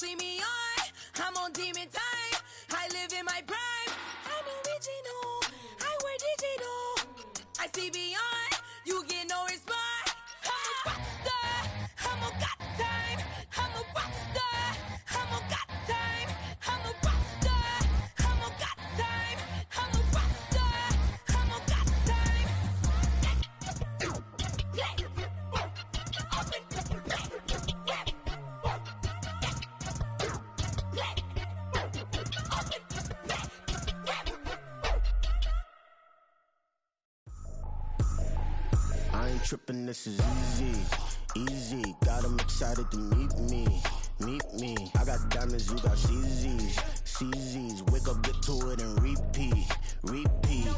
see me I'm on demon time. I live in my prime. I'm original. I wear digital. I see beyond. You get no response. I'm a rock star. I'm a got time. I'm a rock star. I'm a got time. I'm a rock star. I'm a got time. I'm a rock star. I'm a got time. I ain't trippin', this is easy, easy. Got 'em excited to meet me, meet me. I got diamonds, you got CZs, CZs. Wake up, get to it and repeat, repeat.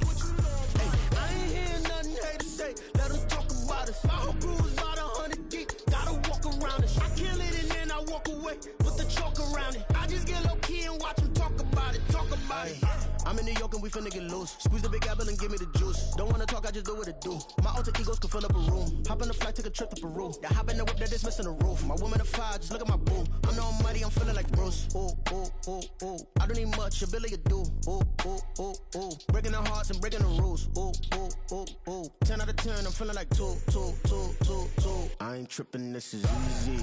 Hey, I ain't hear nothing haters say. Let them talk about us. My whole crew is about 100 deep. Gotta walk around it. I kill it and then I walk away. Put the chalk around it. I just get low key and watch them talk about it. Talk about it. I'm in New York and we finna get loose. Squeeze the big apple and give me the juice. Don't wanna talk, I just do what it do. My alter egos can fill up a room. Hop on the flight, take a trip to Peru. That hop in the whip that is missing the roof. My woman a fire, just look at my boo. I'm the almighty, I'm feeling like Bruce. Ooh, ooh, ooh, ooh. I don't need much, your Billy a do. Ooh, ooh, ooh, ooh. Breaking the hearts and breaking the rules. Ooh, ooh, ooh, ooh. 10 out of 10, I'm feeling like 2, 2, 2, 2, 2. I ain't tripping, this is easy,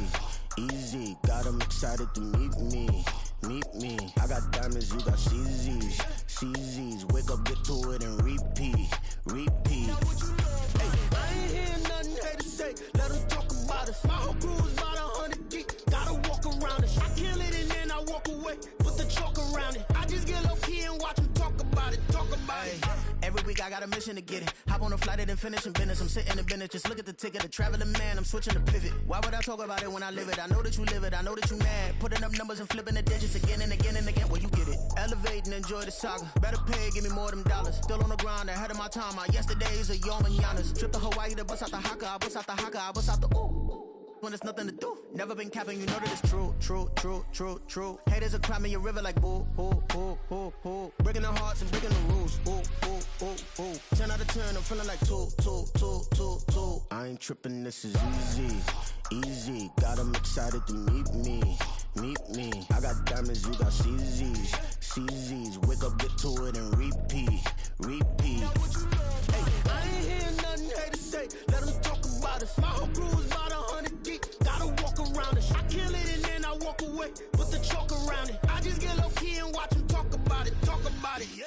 easy. Got 'em excited to meet me, meet me. I got diamonds, you got CZs, CZs. Wake up, get to it and repeat, repeat. Hey, I ain't hear nothing haters say. Let them talk about us. My whole crew is about 100 deep. Gotta walk around it. I kill it and then I walk away. Put the chalk around it. I just get low key and watch them talk about it. Talk about it. Every week I got a mission to get it. Hop on a flight and then finish in business. I'm sitting in business. Just look at the ticket. A traveling man. I'm switching to pivot. Why would I talk about it when I live it? I know that you live it. I know that you mad. Putting up numbers and flipping the digits again and again and again. Well, you get it. Elevate and enjoy the saga. Better pay, give me more than dollars. Still on the grind, ahead of my time. My yesterdays are your mananas. Trip to Hawaii to bust out the haka. I bust out the haka. I bust out the ooh. When there's nothing to do. Never been capping, you know that it's true, true, true, true, true. Haters are climbing your river like boo, boo, boo, boo, boo. Breaking the hearts and breaking the rules. Ooh, ooh, ooh, ooh. 10 out of 10, I'm feeling like 2, 2, 2, 2, 2. I ain't tripping, this is easy, easy. Got 'em excited to meet me, meet me. I got diamonds, you got CZs, CZs. Wake up, get to it and repeat, repeat. Hey, I ain't hear nothing haters say. Let them talk about us. My whole crew is about 100 deep. Gotta walk around it. I kill it and then I walk away. Put the chalk around it. I just get low key and watch them talk about it. Talk about it, yeah.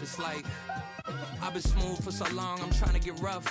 It's like I've been smooth for so long, I'm trying to get rough.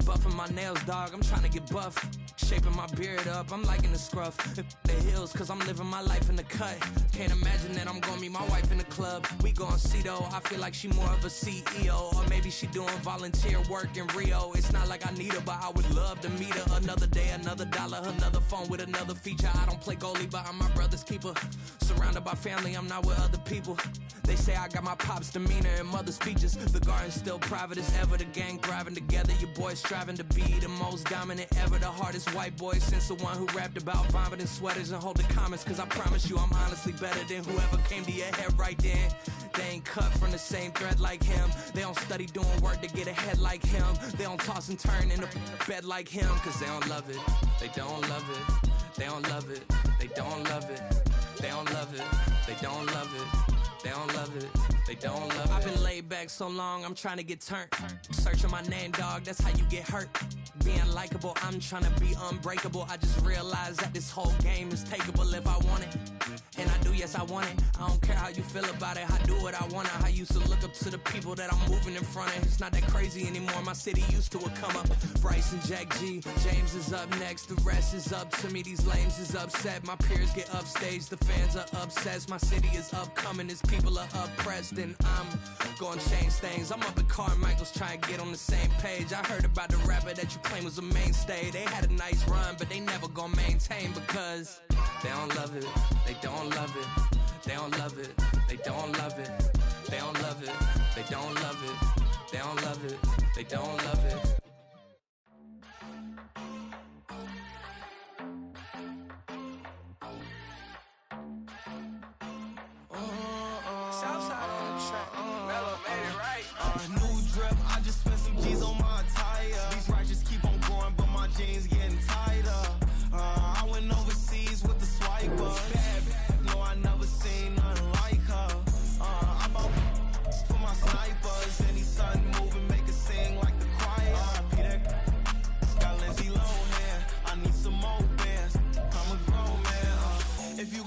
Buffing my nails, dog, I'm trying to get buff. Shaping my beard up, I'm liking the scruff. The hills, cause I'm living my life in the cut. Can't imagine that I'm gonna meet my wife in the club. We gon' see though, I feel like she more of a CEO. Or maybe she doing volunteer work in Rio. It's not like I need her, but I would love to meet her. Another day, another dollar, another phone with another feature. I don't play goalie, but I'm my brother's keeper. Surrounded by family, I'm not with other people. They say I got my pop's demeanor and mother's features. The garden's still private as ever, the gang thriving together. Your boys striving to be the most dominant ever. The hardest white boy since the one who rapped about vomiting sweaters and holding comments. Cause I promise you I'm honestly better than whoever came to your head right then. They ain't cut from the same thread like him. They don't study doing work to get ahead like him. They don't toss and turn in the bed like him. Cause they don't love it, they don't love it. They don't love it, they don't love it. They don't love it, they don't love it. They don't love it, they don't love it. I've been laid back so long, I'm trying to get turned. Searching my name, dog, that's how you get hurt. Being likable, I'm trying to be unbreakable. I just realized that this whole game is takeable if I want it. And I do, yes, I want it. I don't care how you feel about it, I do what I want it. I used to look up to the people that I'm moving in front of. It's not that crazy anymore, my city used to it come up. Bryce and Jack G, James is up next. The rest is up to me, these lames is upset. My peers get upstaged, the fans are obsessed. My city is upcoming, its people are oppressed. And I'm gonna change things. I'm up at Carmichael's trying to get on the same page. I heard about the rapper that you claim was a mainstay. They had a nice run, but they never gonna maintain because they don't love it, they don't love it, they don't love it, they don't love it, they don't love it, they don't love it, they don't love it, they don't love it. Southside on the track, Mellow made it right. New drip, I just spent some G's on my attire. These righteous keep on going, but my jeans getting tired.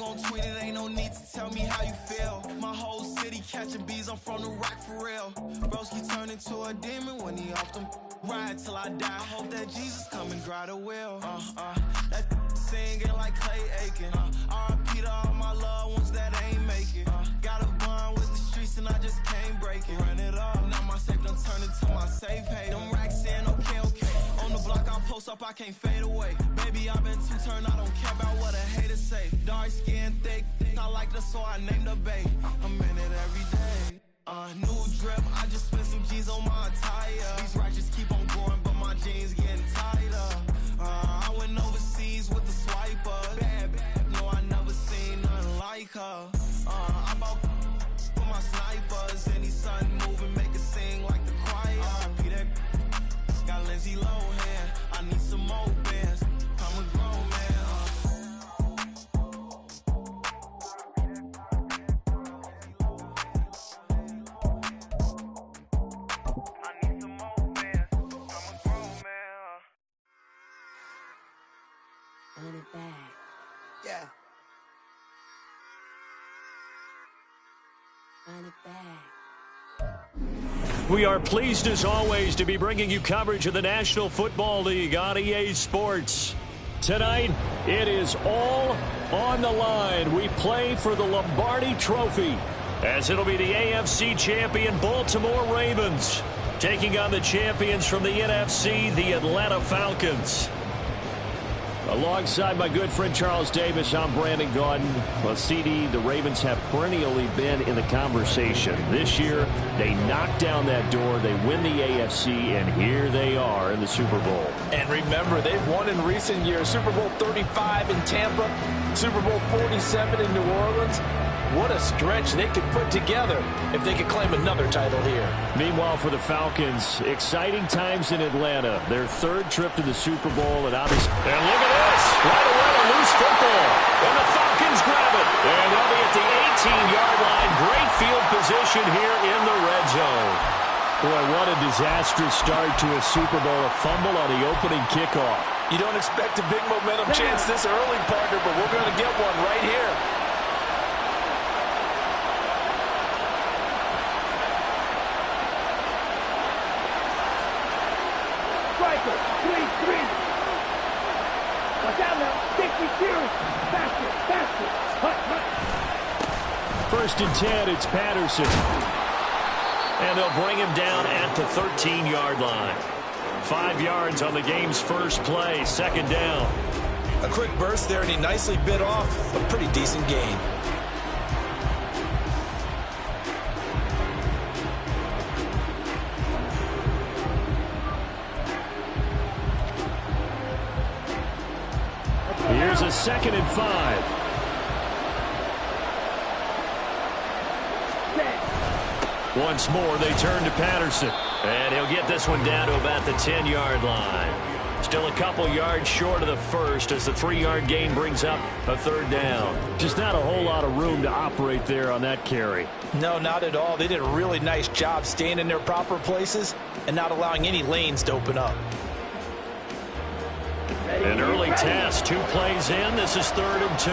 gon' tweet it, ain't no need to tell me how you feel. My whole city catching bees, I'm from the rock for real. Broski turn into a demon when he off them. Ride till I die, I hope that Jesus come and grab the wheel. That singing like Clay Aiken. R.I.P. to all my loved ones that ain't make it. Got a bond with the streets and I just can't break it. Run it up, now my safe done turned into my safe haven. Them racks in, okay. On the block I post up, I can't fade away. Baby, I've been too turned, I don't care about what a hater say. Dark skin, thick, I like the so I named the bae. I'm in it every day. New drip, I just spent some G's on my attire. These righteous keep on growing, but my jeans getting tighter. I went overseas with the swiper. Bad, no, I never seen nothing like her. I bought for my snipers. Any sun moving, make it sing like the choir. R.I.P. that got Lindsay Lohan. I need some more bands. I'm a grown man. Run it back. Yeah. Run it back. We are pleased as always to be bringing you coverage of the National Football League on EA Sports. Tonight, it is all on the line. We play for the Lombardi Trophy, as it'll be the AFC champion Baltimore Ravens taking on the champions from the NFC, the Atlanta Falcons. Alongside my good friend Charles Davis, I'm Brandon Gaudin. Well, CD, the Ravens have perennially been in the conversation. This year, they knock down that door, they win the AFC, and here they are in the Super Bowl. And remember, they've won in recent years. Super Bowl 35 in Tampa, Super Bowl 47 in New Orleans. What a stretch they could put together if they could claim another title here. Meanwhile, for the Falcons, exciting times in Atlanta. Their third trip to the Super Bowl, and obviously... And look at this! Right away, a loose football. And the Falcons grab it. And they'll be at the 18-yard line. Great field position here in the red zone. Boy, what a disastrous start to a Super Bowl. A fumble on the opening kickoff. You don't expect a big momentum chance this early, partner, but we're going to get one right here. First and 10, it's Patterson. And they'll bring him down at the 13-yard line. 5 yards on the game's first play, second down. A quick burst there, and he nicely bit off a pretty decent gain. Here's a 2nd and 5. Once more, they turn to Patterson. And he'll get this one down to about the 10-yard line. Still a couple yards short of the first as the 3-yard gain brings up a third down. Just not a whole lot of room to operate there on that carry. No, not at all. They did a really nice job staying in their proper places and not allowing any lanes to open up. An early test, 2 plays in. This is 3rd and 2.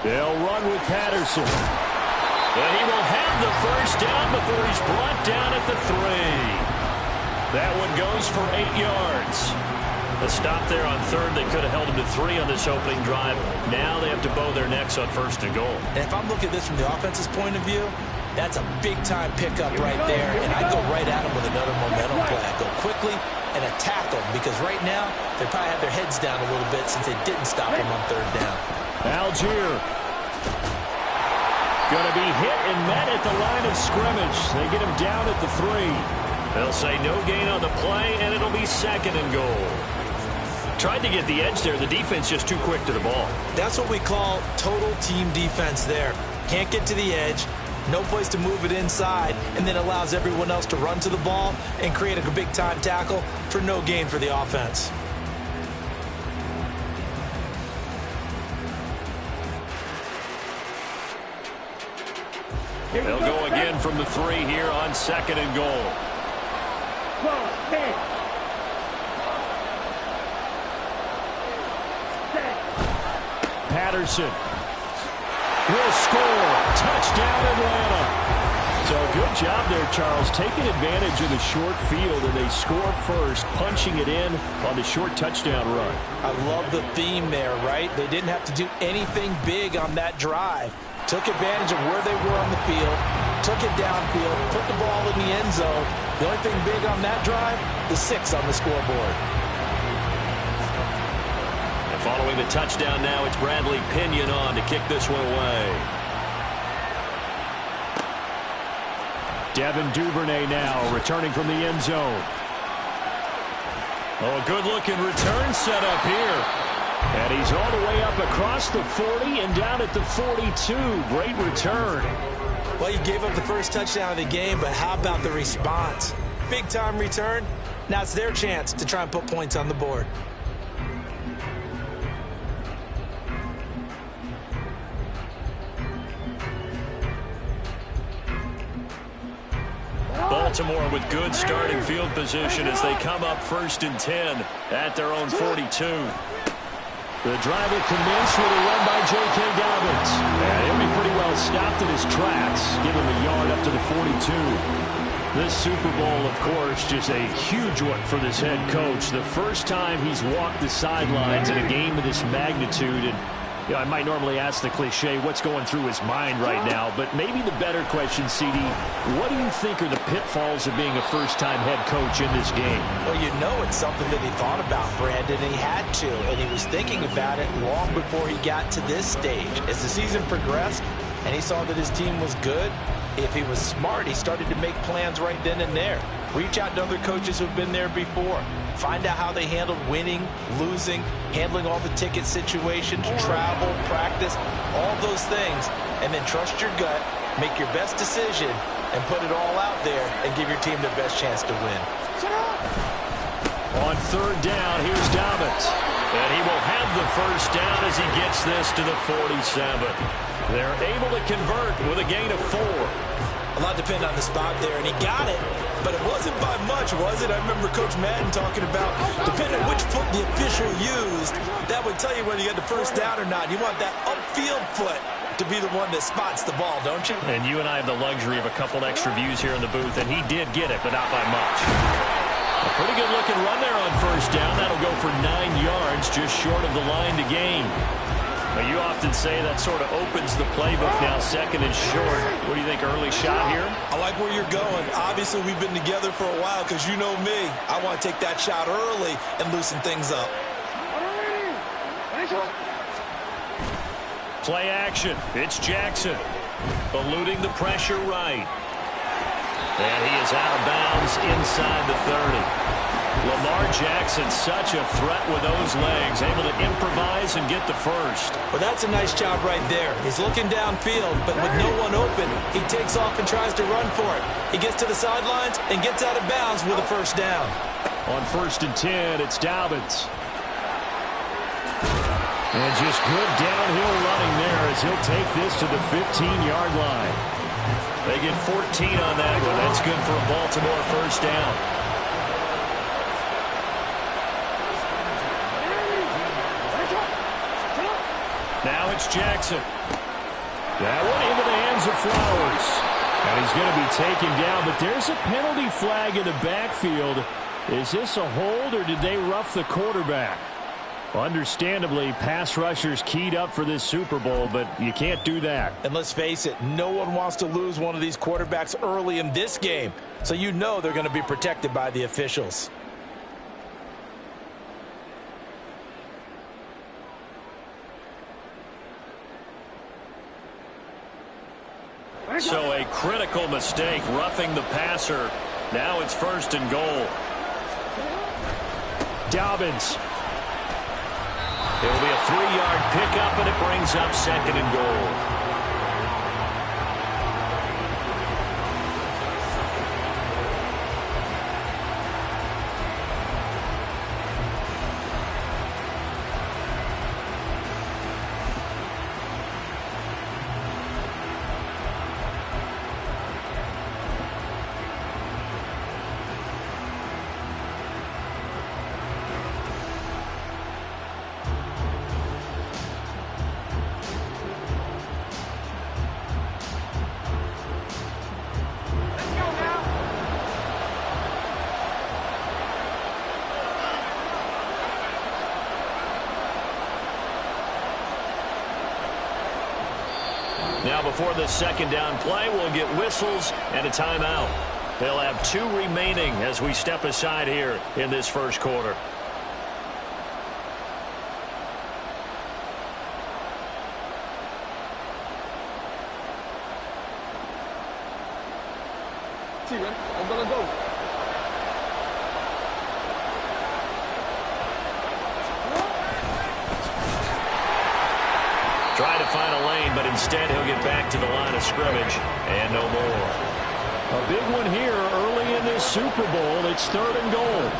They'll run with Patterson. And he will have the first down before he's brought down at the 3. That one goes for 8 yards. A stop there on 3rd. They could have held him to 3 on this opening drive. Now they have to bow their necks on 1st and goal. And if I'm looking at this from the offense's point of view, that's a big-time pickup right there. And I go right at him with another momentum play. I go quickly and attack them because right now they probably have their heads down a little bit since they didn't stop him on 3rd down. Algier going to be hit and met at the line of scrimmage. They get him down at the 3. They'll say no gain on the play, and it'll be 2nd and goal. Tried to get the edge there. The defense just too quick to the ball. That's what we call total team defense there. Can't get to the edge, no place to move it inside, and then allows everyone else to run to the ball and create a big-time tackle for no gain for the offense. They'll go again from the 3 here on 2nd and goal. Patterson will score. Touchdown, Atlanta. So good job there, Charles, taking advantage of the short field, and they score first, punching it in on the short touchdown run. I love the theme there, right? They didn't have to do anything big on that drive. Took advantage of where they were on the field, took it downfield, put the ball in the end zone. The only thing big on that drive, the 6 on the scoreboard. And following the touchdown now, it's Bradley Pinion on to kick this one away. Devin Duvernay now returning from the end zone. Oh, a good-looking return set up here. And he's all the way up across the 40 and down at the 42. Great return. Well, you gave up the first touchdown of the game, but how about the response? Big-time return. Now it's their chance to try and put points on the board. Baltimore with good starting field position as they come up 1st and 10 at their own 42. The drive will commence with a run by J.K. Dobbins. And he'll be pretty well stopped in his tracks. Give him a yard up to the 42. This Super Bowl, of course, just a huge one for this head coach. The first time he's walked the sidelines in a game of this magnitude. And you know, I might normally ask the cliche, what's going through his mind right now? But maybe the better question, CD, what do you think are the pitfalls of being a first-time head coach in this game? Well, you know it's something that he thought about, Brandon, and he had to. And he was thinking about it long before he got to this stage. As the season progressed and he saw that his team was good, if he was smart, he started to make plans right then and there. Reach out to other coaches who've been there before. Find out how they handled winning, losing, handling all the ticket situations, travel, practice, all those things. And then trust your gut, make your best decision, and put it all out there and give your team the best chance to win. On 3rd down, here's Dobbins. And he will have the first down as he gets this to the 47. They're able to convert with a gain of 4. A lot depended on the spot there, and he got it, but it wasn't by much, was it? I remember Coach Madden talking about, depending on which foot the official used, that would tell you whether you had the first down or not. You want that upfield foot to be the one that spots the ball, don't you? And you and I have the luxury of a couple extra views here in the booth, and he did get it, but not by much. A pretty good-looking run there on first down. That'll go for 9 yards, just short of the line to gain. But you often say that sort of opens the playbook now, 2nd and short. What do you think, early shot here? I like where you're going. Obviously, we've been together for a while because you know me. I want to take that shot early and loosen things up. Play action. It's Jackson. Eluding the pressure right. And he is out of bounds inside the 30. Lamar Jackson, such a threat with those legs, able to improvise and get the first. Well, that's a nice job right there. He's looking downfield, but with no one open, he takes off and tries to run for it. He gets to the sidelines and gets out of bounds with a first down. On 1st and 10, it's Dobbins. And just good downhill running there as he'll take this to the 15-yard line. They get 14 on that one. That's good for a Baltimore first down. Now it's Jackson. That one into the hands of Flowers. And he's going to be taken down, but there's a penalty flag in the backfield. Is this a hold, or did they rough the quarterback? Understandably, pass rushers keyed up for this Super Bowl, but you can't do that. And let's face it, no one wants to lose one of these quarterbacks early in this game. So you know they're going to be protected by the officials. So a critical mistake, roughing the passer. Now it's 1st and goal. Dobbins. It'll be a 3-yard pickup, and it brings up 2nd and goal. Now, before the second down play, we'll get whistles and a timeout. They'll have 2 remaining as we step aside here in this first quarter. Let's go. Trying to find a lane, but instead he'll get back to the line of scrimmage and no more. A big one here early in this Super Bowl. It's 3rd and goal.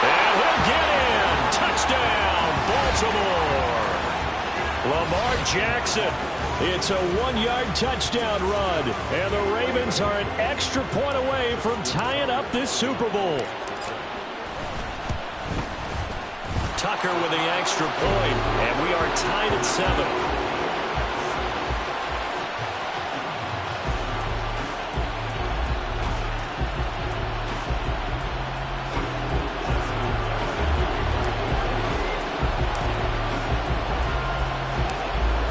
And he'll get in. Touchdown, Baltimore. Lamar Jackson. It's a 1-yard touchdown run, and the Ravens are an extra point away from tying up this Super Bowl. Tucker with the extra point, and we are tied at 7.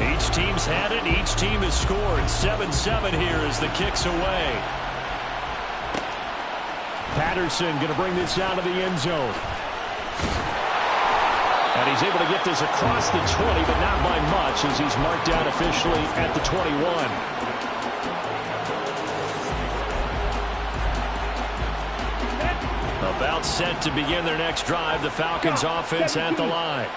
Each team's had it. Each team has scored. 7-7 here as the kick's away. Patterson going to bring this out of the end zone. And he's able to get this across the 20, but not by much as he's marked out officially at the 21. About set to begin their next drive. The Falcons offense at the line.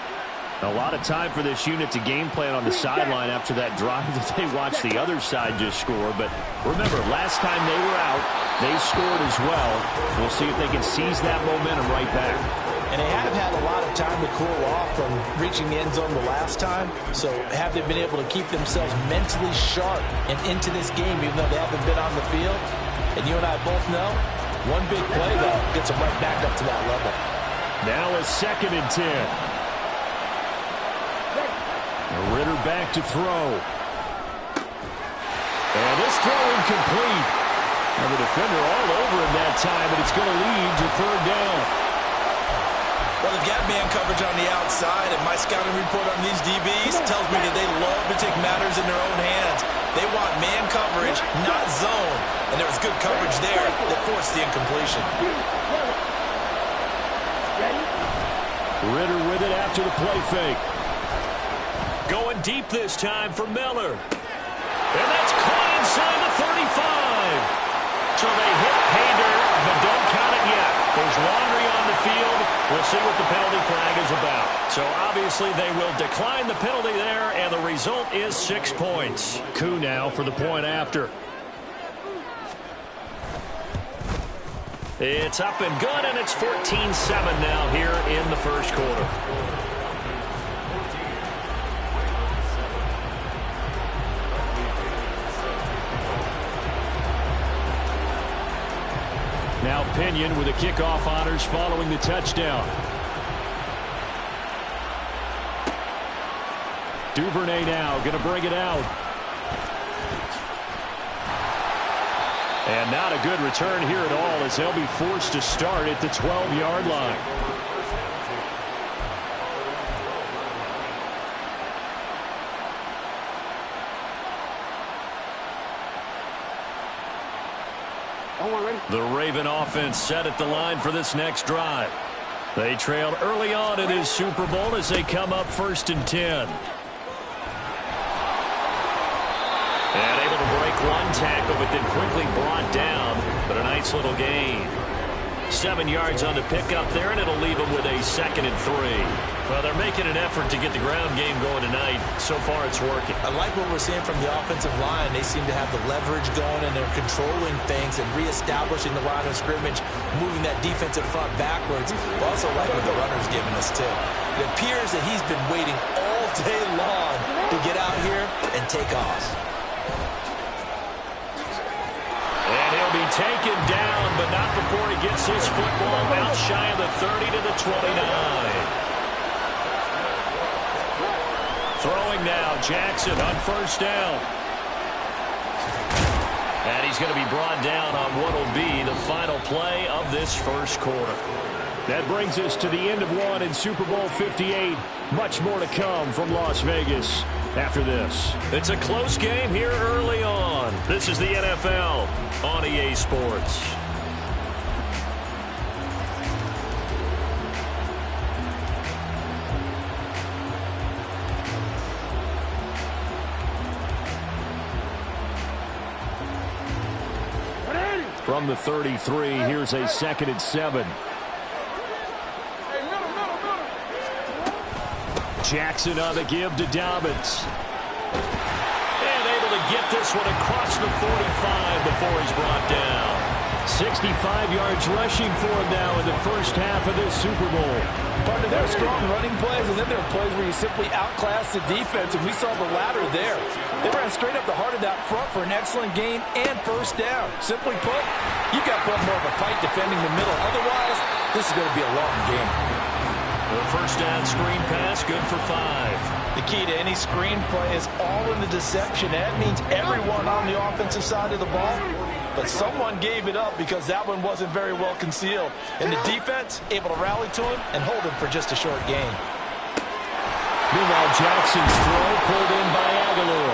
A lot of time for this unit to game plan on the sideline after that drive that they watched the other side just score. But remember, last time they were out, they scored as well. We'll see if they can seize that momentum right back. And they have had a lot of time to cool off from reaching the end zone the last time. So have they been able to keep themselves mentally sharp and into this game, even though they haven't been on the field? And you and I both know, one big play, though, gets them right back up to that level. Now a 2nd and 10. Ritter back to throw. And this throw incomplete. And the defender all over him that time, but it's going to lead to 3rd down. Well, they've got man coverage on the outside, and my scouting report on these DBs tells me that they love to take matters in their own hands. They want man coverage, not zone. And there was good coverage there that forced the incompletion. Ritter with it after the play fake. Going deep this time for Miller. And that's caught inside the 35. So they hit pay dirt, but don't count it yet. There's laundry on the field. We'll see what the penalty flag is about. So obviously they will decline the penalty there, and the result is 6 points. Coup now for the point after. It's up and good, and it's 14-7 now here in the first quarter. Now Pinion with the kickoff honors following the touchdown. Duvernay now going to bring it out. And not a good return here at all as they'll be forced to start at the 12-yard line. The Raven offense set at the line for this next drive. They trailed early on in this Super Bowl as they come up 1st and 10. And able to break one tackle, but then quickly brought down. But a nice little gain. 7 yards on the pickup there, and it'll leave them with a 2nd and 3. Well, they're making an effort to get the ground game going tonight. So far, it's working. I like what we're seeing from the offensive line. They seem to have the leverage going, and they're controlling things and reestablishing the line of scrimmage, moving that defensive front backwards. I also like what the runner's giving us, too. It appears that he's been waiting all day long to get out here and take off. And he'll be taken down, but not before he gets his football out shy of the 30 to the 29. Throwing now, Jackson on 1st down. And he's going to be brought down on what will be the final play of this first quarter. That brings us to the end of one in Super Bowl 58. Much more to come from Las Vegas after this. It's a close game here early on. This is the NFL on EA Sports. From the 33, here's a 2nd and 7. Jackson on the give to Dobbins. And able to get this one across the 45 before he's brought down. 65 yards rushing for him now in the first half of this Super Bowl. Part of their strong running plays, and then there are plays where you simply outclass the defense, and we saw the latter there. They ran straight up the heart of that front for an excellent gain and first down. Simply put, you've got to put more of a fight defending the middle. Otherwise, this is going to be a long game. The first down screen pass, good for 5. The key to any screen play is all in the deception. That means everyone on the offensive side of the ball. But someone gave it up because that one wasn't very well concealed. And the defense able to rally to him and hold him for just a short gain. Meanwhile, Jackson's throw pulled in by Aguilar.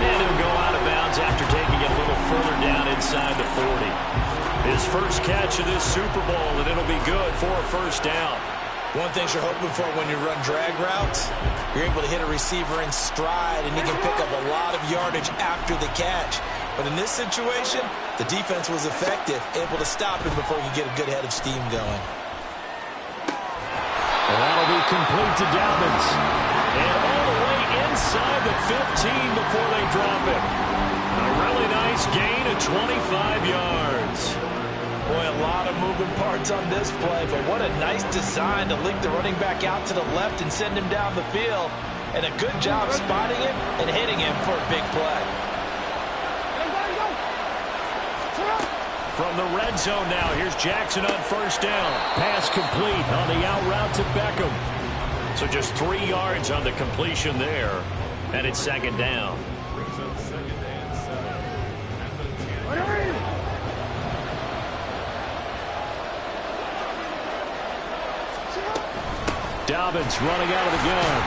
And he'll go out of bounds after taking it a little further down inside the 40. His first catch of this Super Bowl, and it'll be good for a first down. One thing you're hoping for when you run drag routes, you're able to hit a receiver in stride, and he can pick up a lot of yardage after the catch. But in this situation, the defense was effective, able to stop him before he could get a good head of steam going. And that'll be complete to Dobbins. And all the way inside the 15 before they drop it. A really nice gain of 25 yards. Boy, a lot of moving parts on this play, but what a nice design to link the running back out to the left and send him down the field. And a good job spotting him and hitting him for a big play. From the red zone now, here's Jackson on first down. Pass complete on the out route to Beckham. So just 3 yards on the completion there, and it's 2nd down. Dobbins running out of the gun.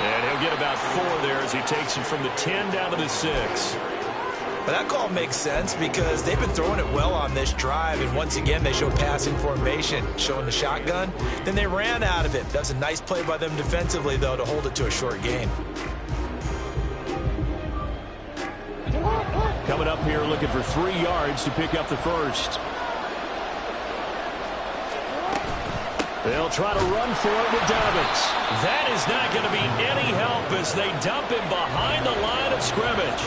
And he'll get about 4 there as he takes him from the 10 down to the 6. But that call makes sense because they've been throwing it well on this drive, and once again they show passing formation, showing the shotgun. Then they ran out of it. That's a nice play by them defensively, though, to hold it to a short gain. Coming up here looking for 3 yards to pick up the first. They'll try to run for it with Dobbins. That is not going to be any help as they dump him behind the line of scrimmage.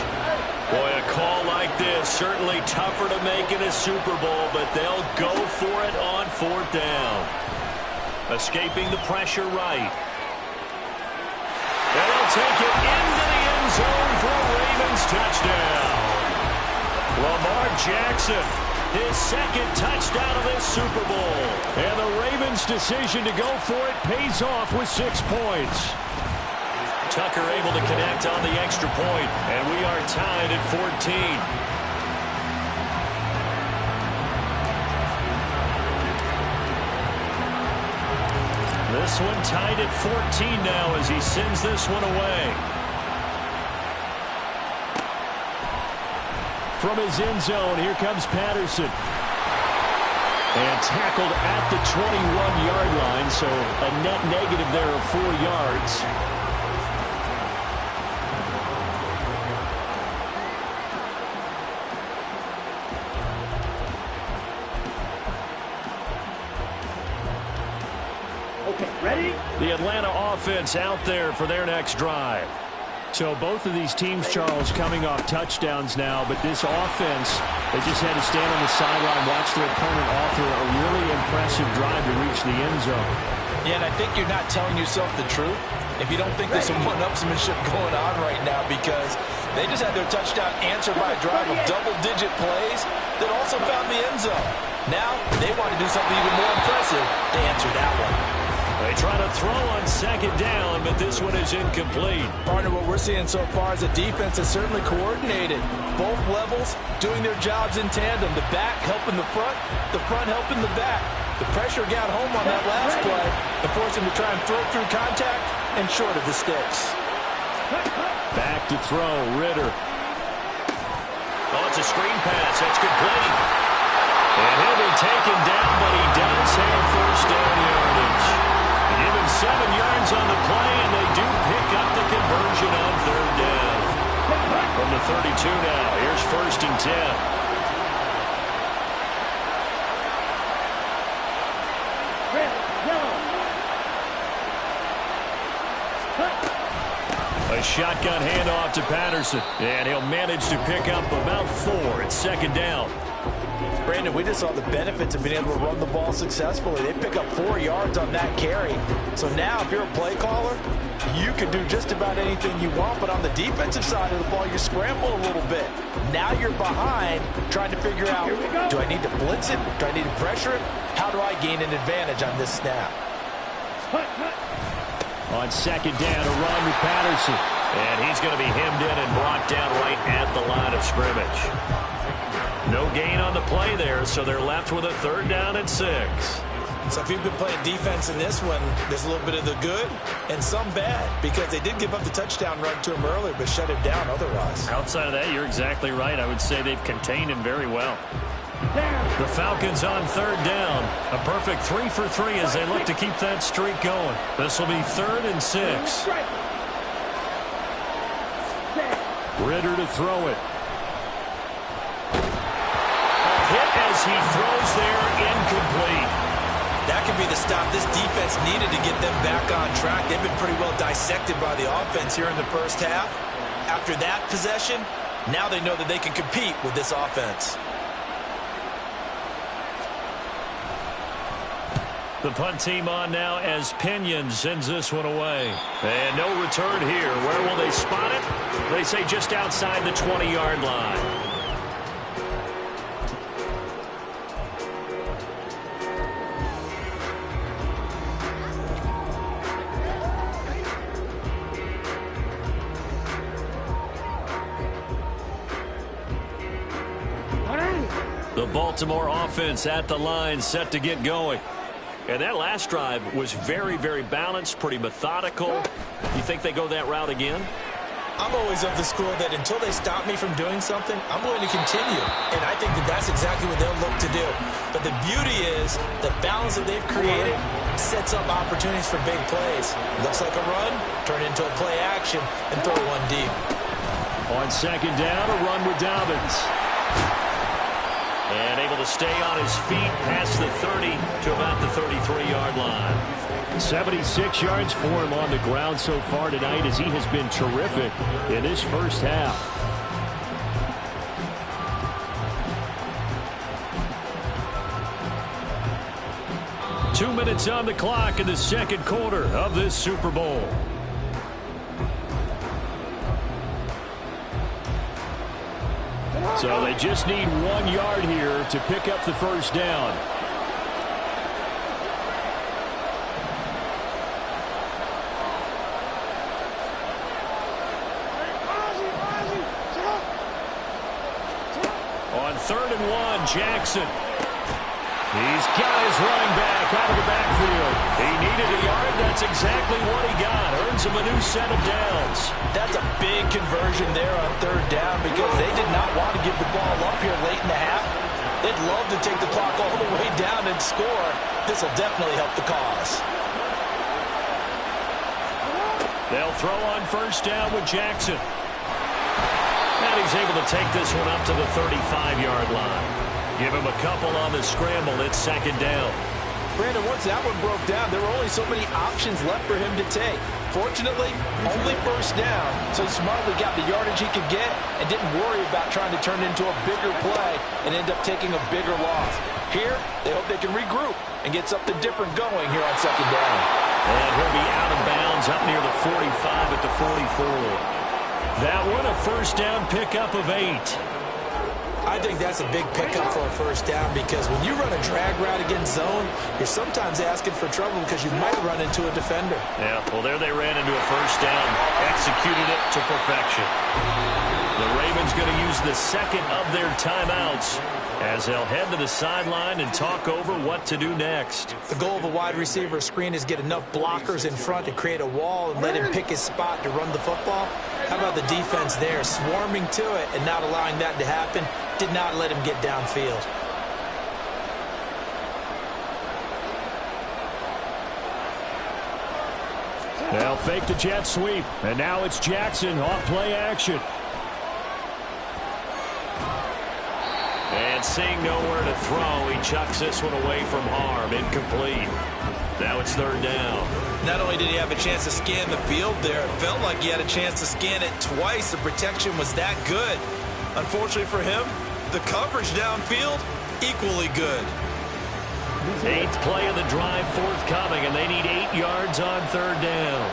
Boy, a call like this, certainly tougher to make in a Super Bowl, but they'll go for it on 4th down. Escaping the pressure right. And they'll take it into the end zone for a Ravens touchdown. Lamar Jackson, his 2nd touchdown of this Super Bowl. And the Ravens' decision to go for it pays off with 6 points. Tucker able to connect on the extra point, and we are tied at 14. This one tied at 14 now as he sends this one away. From his end zone, here comes Patterson. And tackled at the 21-yard line, so a net negative there of 4 yards. Okay, ready? The Atlanta offense out there for their next drive. So both of these teams, Charles, coming off touchdowns now, but this offense, they just had to stand on the sideline, watch their opponent author a really impressive drive to reach the end zone. Yeah, and I think you're not telling yourself the truth if you don't think there's some one-upsmanship going on right now, because they just had their touchdown answered by a drive of double-digit plays that also found the end zone. Now, they want to do something even more impressive. They answered that one. They They try to throw on second down, but this one is incomplete. Partner, what we're seeing so far is the defense is certainly coordinated. Both levels doing their jobs in tandem. The back helping the front helping the back. The pressure got home on that last play and forced him to try and throw through contact and short of the sticks. Back to throw, Ritter. Oh, it's a screen pass. That's complete. And he'll be taken down, but he does have first down yardage. They give him 7 yards on the play, and they do pick up the conversion on third down. From the 32 now, here's 1st and 10. A shotgun handoff to Patterson, and he'll manage to pick up about 4. It's 2nd down. Brandon, we just saw the benefits of being able to run the ball successfully. They pick up 4 yards on that carry. So now if you're a play caller, you can do just about anything you want, but on the defensive side of the ball, you scramble a little bit. Now you're behind trying to figure out, do I need to blitz it? Do I need to pressure it? How do I gain an advantage on this snap? On 2nd down, a run with Patterson. And he's going to be hemmed in and brought down right at the line of scrimmage. No gain on the play there, so they're left with a 3rd down and 6. So if you've been playing defense in this one, there's a little bit of the good and some bad, because they did give up the touchdown run to him earlier, but shut him down otherwise. Outside of that, you're exactly right. I would say they've contained him very well. The Falcons on 3rd down. A perfect 3 for 3 as they look to keep that streak going. This will be 3rd and 6. Ritter to throw it. A hit as he throws there, incomplete. That could be the stop this defense needed to get them back on track. They've been pretty well dissected by the offense here in the first half. After that possession, now they know that they can compete with this offense. The punt team on now as Pinion sends this one away. And no return here. Where will they spot it? They say just outside the 20-yard line. The Baltimore offense at the line, set to get going. And that last drive was very, very balanced, pretty methodical. You think they go that route again? I'm always of the school that until they stop me from doing something, I'm going to continue. And I think that that's exactly what they'll look to do. But the beauty is the balance that they've created sets up opportunities for big plays. Looks like a run, turn into a play action, and throw one deep. On 2nd down, a run with Dobbins. And able to stay on his feet past the 30 to about the 33-yard line. 76 yards for him on the ground so far tonight as he has been terrific in this first half. Two minutes on the clock in the 2nd quarter of this Super Bowl. So they just need 1 yard here to pick up the first down. On 3rd and 1, Jackson. He's got his running back out of the backfield. He needed a yard. That's exactly what he got. Earns him a new set of downs. That's a big conversion there on 3rd down because they did not want to give the ball up here late in the half. They'd love to take the clock all the way down and score. This will definitely help the cause. They'll throw on 1st down with Jackson. And he's able to take this one up to the 35-yard line. Give him a couple on the scramble. It's 2nd down. Brandon, once that one broke down, there were only so many options left for him to take. Fortunately, only 1st down, so he smartly got the yardage he could get and didn't worry about trying to turn it into a bigger play and end up taking a bigger loss. Here, they hope they can regroup and get something different going here on 2nd down. And he'll be out of bounds up near the 45 at the 44. That one, a 1st down pickup of 8. I think that's a big pickup for a first down because when you run a drag route against zone, you're sometimes asking for trouble because you might run into a defender. Yeah, well, there they ran into a first down, executed it to perfection. The Ravens going to use the second of their timeouts as they'll head to the sideline and talk over what to do next. The goal of a wide receiver screen is get enough blockers in front to create a wall and let him pick his spot to run the football. How about the defense there, swarming to it and not allowing that to happen? Did not let him get downfield. They'll fake the jet sweep, and now it's Jackson off play action. And seeing nowhere to throw, he chucks this one away from harm, incomplete. Now it's third down. Not only did he have a chance to scan the field there, it felt like he had a chance to scan it twice. The protection was that good. Unfortunately for him, the coverage downfield, equally good. 8th play of the drive forthcoming, and they need 8 yards on third down.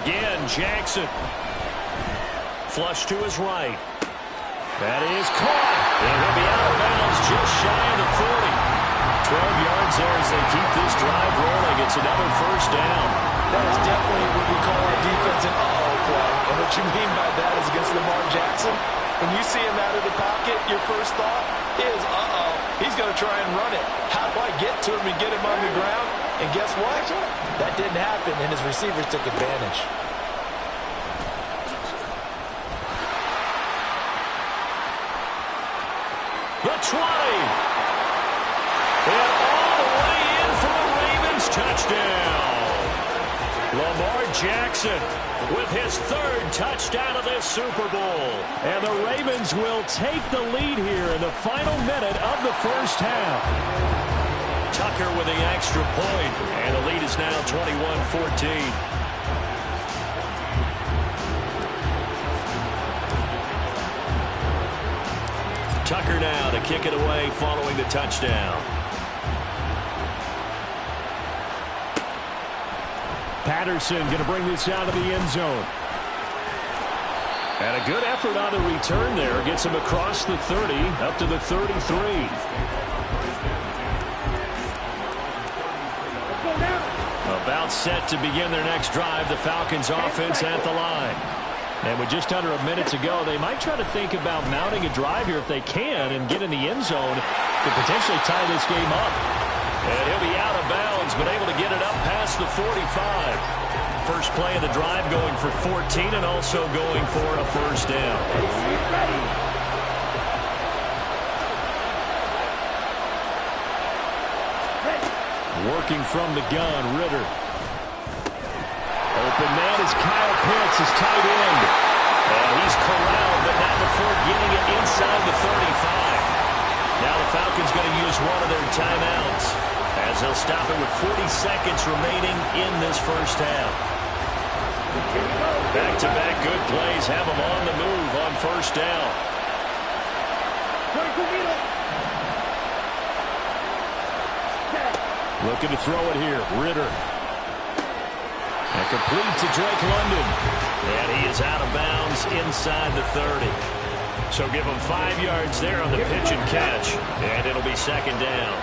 Again, Jackson. Flush to his right. That is caught. And he'll be out of bounds just shy of the 40. 12 yards there as they keep this drive rolling. It's another first down. That is definitely what we call our defense an uh-oh play. And what you mean by that is against Lamar Jackson, when you see him out of the pocket, your first thought is, uh-oh, he's going to try and run it. How do I get to him and get him on the ground? And guess what? That didn't happen, and his receivers took advantage. The 20. And all the way in for a Ravens touchdown. Lamar Jackson with his 3rd touchdown of this Super Bowl. And the Ravens will take the lead here in the final minute of the first half. Tucker with the extra point, and the lead is now 21-14. Tucker now to kick it away following the touchdown. Patterson going to bring this out of the end zone. And a good effort on the return there. Gets him across the 30, up to the 33. About set to begin their next drive. The Falcons offense at the line. And with just under a minute to go, they might try to think about mounting a drive here if they can and get in the end zone to potentially tie this game up. And he'll be out of bounds, but able to get it up past the 45. First play of the drive going for 14 and also going for a first down. Working from the gun, Ritter. Open man is Kyle Pitts, his tight end. And he's corralled, but not before getting it inside the 35. Now the Falcons going to use one of their timeouts as they'll stop it with 40 seconds remaining in this first half. Back-to-back good plays have them on the move on first down. Looking to throw it here, Ritter. And complete to Drake London. And he is out of bounds inside the 30. So give him 5 yards there on the pitch and catch. And it'll be second down.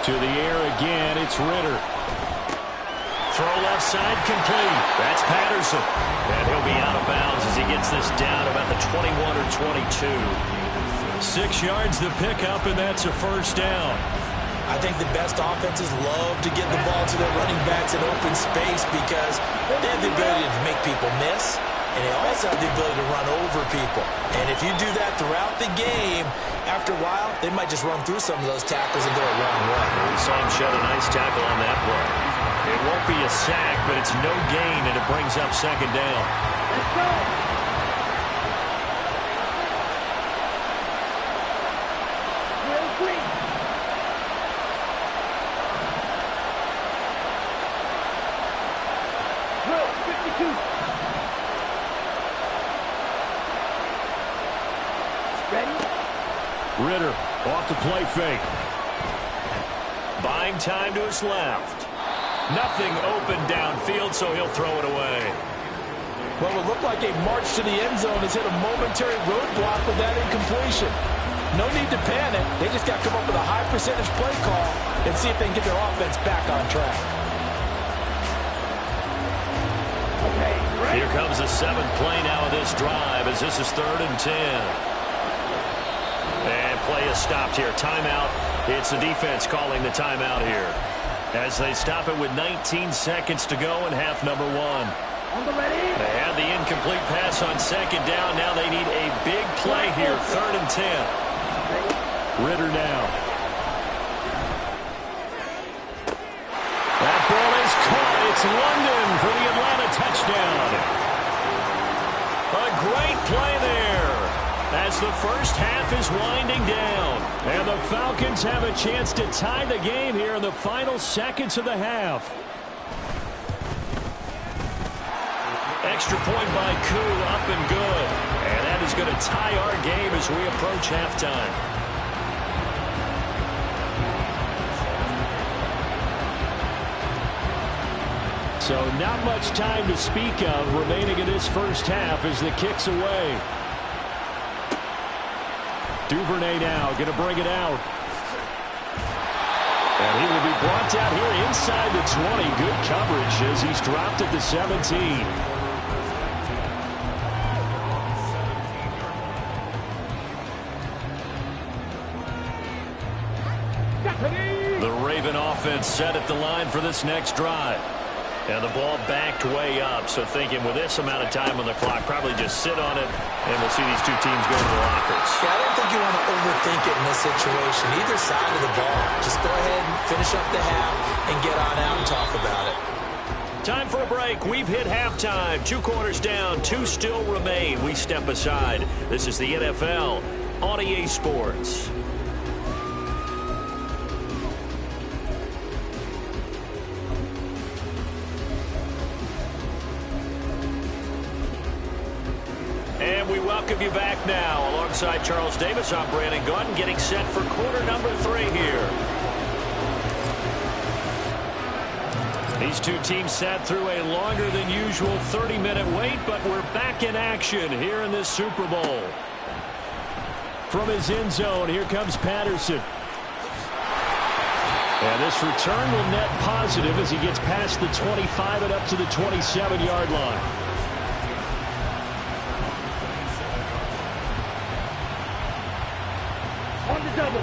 To the air again, it's Ritter. Throw left side complete. That's Patterson. And he'll be out of bounds as he gets this down about the 21 or 22. 6 yards the pickup, and that's a first down. I think the best offenses love to get the ball to their running backs in open space because they have the ability to make people miss, and they also have the ability to run over people. And if you do that throughout the game, after a while, they might just run through some of those tackles and go a long way. We saw him shed a nice tackle on that play. It won't be a sack, but it's no gain, and it brings up second down. Let's go. Ready? Ritter off the play fake. Buying time to his left. Nothing open downfield, so he'll throw it away. Well, it looked like a march to the end zone has hit a momentary roadblock with that incompletion. No need to panic. They just got to come up with a high percentage play call and see if they can get their offense back on track. Here comes the 7th play now of this drive as this is 3rd and 10. And play is stopped here. Timeout. It's the defense calling the timeout here as they stop it with 19 seconds to go in half number 1. They had the incomplete pass on 2nd down. Now they need a big play here. 3rd and 10. Ritter now. That ball is caught. It's London for the Atlanta touchdown. A great play there as the first half is winding down. And the Falcons have a chance to tie the game here in the final seconds of the half. Extra point by Koo, up and good. And that is going to tie our game as we approach halftime. So not much time to speak of remaining in this first half as the kick's away. Duvernay now going to bring it out. And he will be brought down here inside the 20. Good coverage as he's dropped at the 17. The Raven offense set at the line for this next drive. And the ball backed way up, so thinking with this amount of time on the clock, probably just sit on it, and we'll see these two teams go to the lockers. Yeah, I don't think you want to overthink it in this situation. Either side of the ball. Just go ahead and finish up the half and get on out and talk about it. Time for a break. We've hit halftime. 2 quarters down, 2 still remain. We step aside. This is the NFL on EA Sports. And we welcome you back now. Alongside Charles Davis, I'm Brandon Gunn, getting set for quarter number 3 here. These two teams sat through a longer than usual 30-minute wait, but we're back in action here in this Super Bowl. From his end zone, here comes Patterson. And this return will net positive as he gets past the 25 and up to the 27-yard line.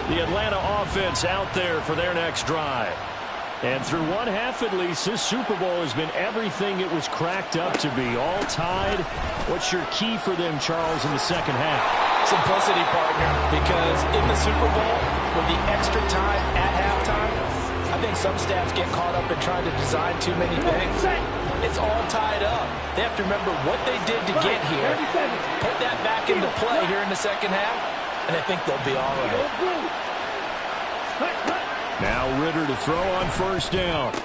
The Atlanta offense out there for their next drive. And through one half at least, this Super Bowl has been everything it was cracked up to be. All tied. What's your key for them, Charles, in the second half? Simplicity, partner, because in the Super Bowl, with the extra time at halftime, I think some staffs get caught up in trying to design too many things. It's all tied up. They have to remember what they did to get here, put that back into play here in the second half, and I think they'll be all right. Now Ritter to throw on first down.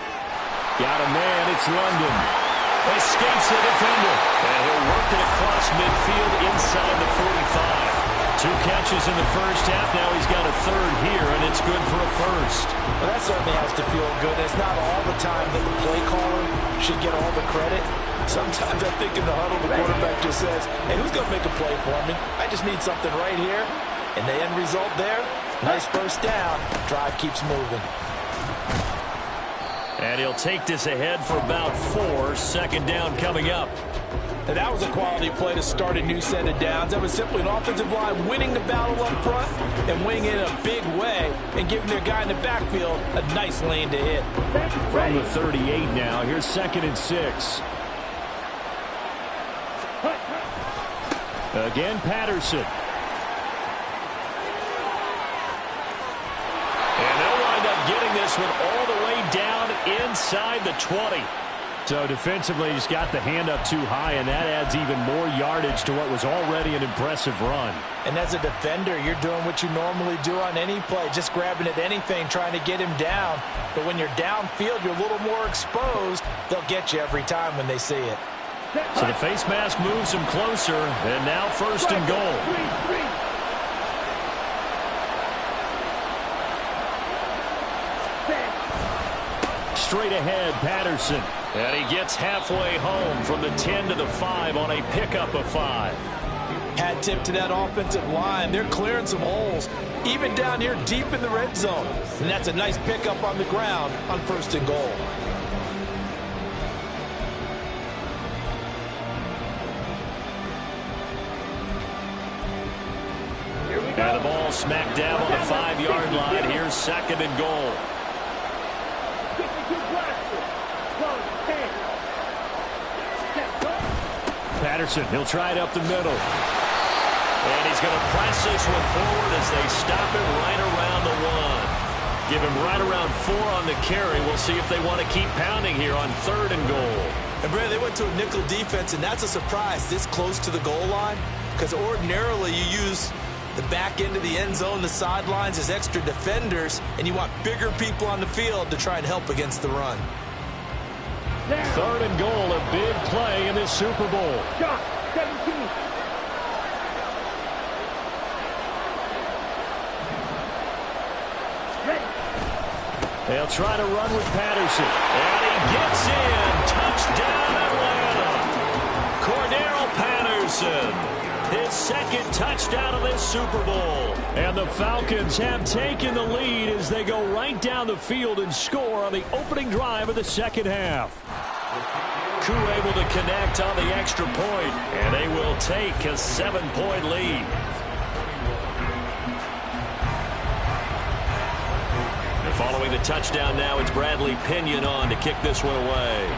Got a man, it's London. Escapes the defender. And he'll work it across midfield inside the 45. 2 catches in the first half. Now he's got a 3rd here, and it's good for a first. Well, that certainly has to feel good. It's not all the time that the play caller should get all the credit. Sometimes I think in the huddle, the quarterback just says, hey, who's going to make a play for me? I just need something right here. And the end result there, nice first down. Drive keeps moving. And he'll take this ahead for about 4. Second down coming up. And that was a quality play to start a new set of downs. That was simply an offensive line winning the battle up front and winning it in a big way and giving their guy in the backfield a nice lane to hit. From the 38 now, here's 2nd and 6. Again, Patterson. And they'll wind up getting this one all the way down inside the 20. So defensively, just got the hand up too high, and that adds even more yardage to what was already an impressive run. And as a defender, you're doing what you normally do on any play, just grabbing at anything, trying to get him down. But when you're downfield, you're a little more exposed. They'll get you every time when they see it. So the face mask moves him closer, and now 1st and goal. straight ahead, Patterson. And he gets halfway home from the 10 to the 5 on a pickup of 5. Hat tip to that offensive line. They're clearing some holes, even down here deep in the red zone. And that's a nice pickup on the ground on 1st and goal. And the ball smack dab on the 5-yard line. Here's 2nd and goal. Patterson, he'll try it up the middle. And he's going to press this one forward as they stop it right around the 1. Give him right around 4 on the carry. We'll see if they want to keep pounding here on 3rd and goal. And Brad, they went to a nickel defense, and that's a surprise this close to the goal line, because ordinarily you use the back end of the end zone, the sidelines as extra defenders, and you want bigger people on the field to try and help against the run. 3rd and goal, a big play in this Super Bowl. Shot, 17. They'll try to run with Patterson. And he gets in. Touchdown, Atlanta. Cordero Patterson. His 2nd touchdown of this Super Bowl. And the Falcons have taken the lead as they go right down the field and score on the opening drive of the 2nd half. Koo able to connect on the extra point, and they will take a 7-point lead. And following the touchdown now, it's Bradley Pinion on to kick this one away.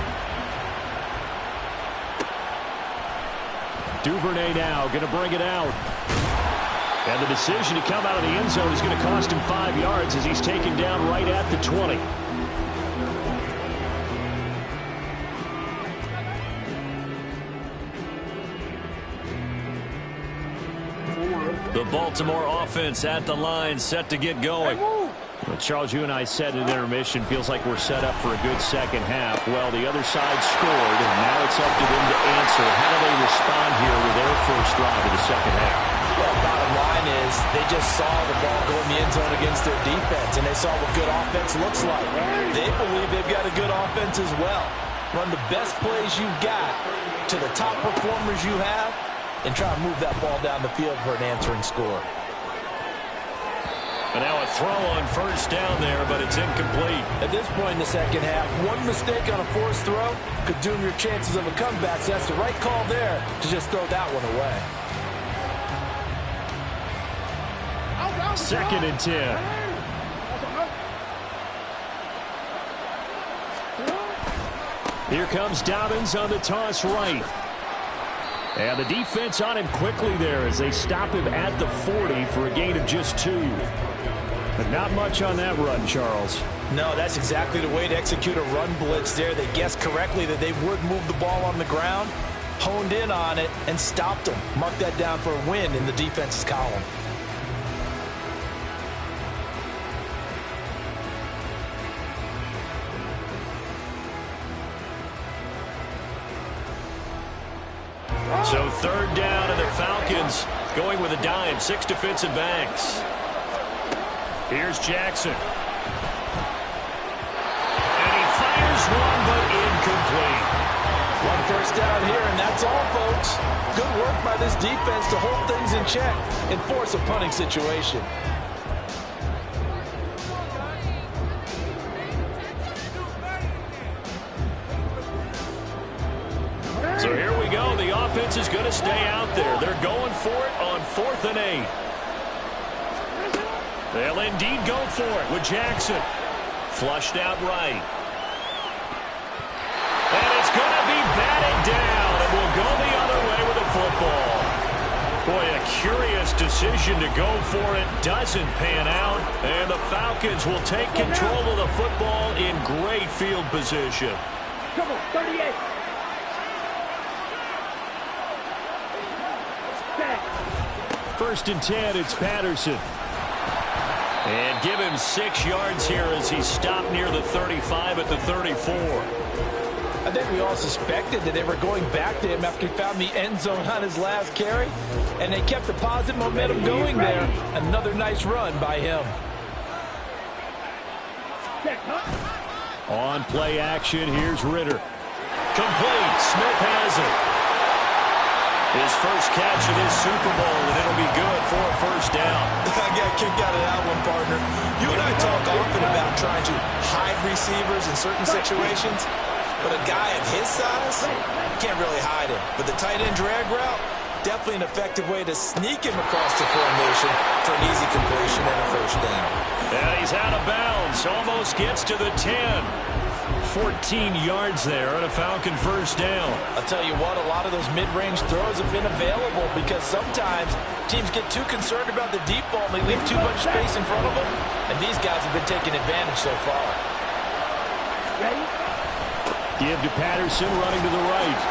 Duvernay now going to bring it out. And the decision to come out of the end zone is going to cost him 5 yards as he's taken down right at the 20. The Baltimore offense at the line, set to get going. Well, Charles, you and I said at intermission, feels like we're set up for a good 2nd half. Well, the other side scored, and now it's up to them to answer. How do they respond here with their first drive of the 2nd half? Well, bottom line is they just saw the ball go in the end zone against their defense, and they saw what good offense looks like. They believe they've got a good offense as well. Run the best plays you've got to the top performers you have, and try and move that ball down the field for an answering score. And now a throw on 1st down there, but it's incomplete. At this point in the 2nd half, one mistake on a forced throw could doom your chances of a comeback. So that's the right call there to just throw that one away. 2nd and 10. Here comes Dobbins on the toss right. And the defense on him quickly there as they stop him at the 40 for a gain of just 2. But not much on that run, Charles. No, that's exactly the way to execute a run blitz there. They guessed correctly that they would move the ball on the ground, honed in on it, and stopped them. Mark that down for a win in the defense's column. So 3rd down, and the Falcons going with a dime. 6 defensive backs. Here's Jackson. And he fires one, but incomplete. 1 first down here, and that's all, folks. Good work by this defense to hold things in check and force a punting situation. So here we go. The offense is going to stay out there. They're going for it on 4th and 8. They'll indeed go for it with Jackson. Flushed out right. And it's going to be batted down. And will go the other way with the football. Boy, a curious decision to go for it. Doesn't pan out. And the Falcons will take control of the football in great field position. Come on, 38. 1st and 10, it's Patterson. And give him 6 yards here as he stopped near the 35 at the 34. I think we all suspected that they were going back to him after he found the end zone on his last carry, and they kept the positive momentum going there. Another nice run by him. On play action, here's Ritter. Complete. Smith has it. His first catch of this Super Bowl, and it'll be good for a first down. I got kicked out of that one, partner. You and I talk often about trying to hide receivers in certain situations, but a guy of his size, can't really hide him. But the tight end drag route, definitely an effective way to sneak him across the formation for an easy completion and a first down. And he's out of bounds, almost gets to the 10. 14 yards there on a Falcon first down. I'll tell you what, a lot of those mid-range throws have been available because sometimes teams get too concerned about the deep ball and they leave too much space in front of them, and these guys have been taking advantage so far. Ready? Give to Patterson, running to the right.